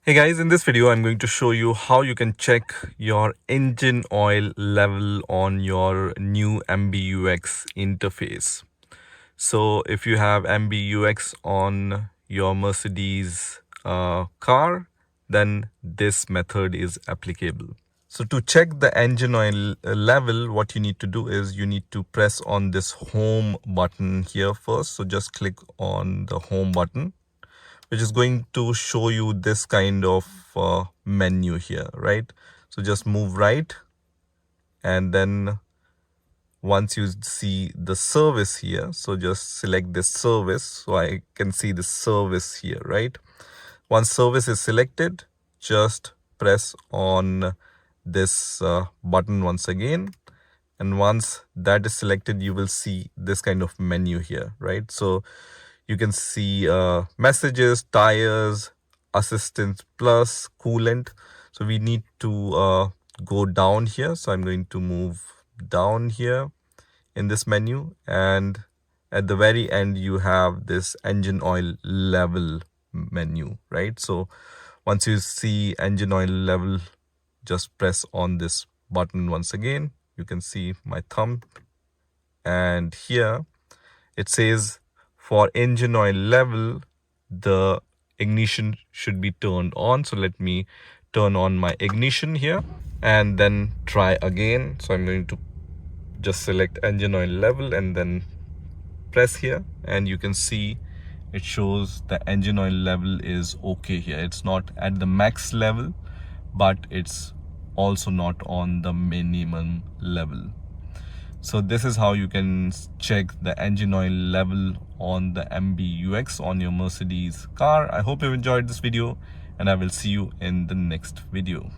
Hey guys, in this video I'm going to show you how you can check your engine oil level on your new MBUX interface. So if you have MBUX on your Mercedes car, then this method is applicable. So to check the engine oil level, what you need to do is you need to press on this home button here first. So just click on the home button, which is going to show you this kind of menu here, right? So just move right, and then once you see the service here, so just select this service. So I can see the service here, right? Once service is selected, just press on this button once again, and once that is selected, you will see this kind of menu here, right? So you can see messages, tires, assistance plus, coolant. So we need to go down here. So I'm going to move down here in this menu, and at the very end you have this engine oil level menu, right? So once you see engine oil level, just press on this button once again. You can see my thumb, and here it says for engine oil level the ignition should be turned on. So let me turn on my ignition here and then try again. So I'm going to just select engine oil level and then press here, and you can see it shows the engine oil level is okay here. It's not at the max level, but it's also not on the minimum level. So this is how you can check the engine oil level on the MBUX on your Mercedes car. I hope you enjoyed this video, and I will see you in the next video.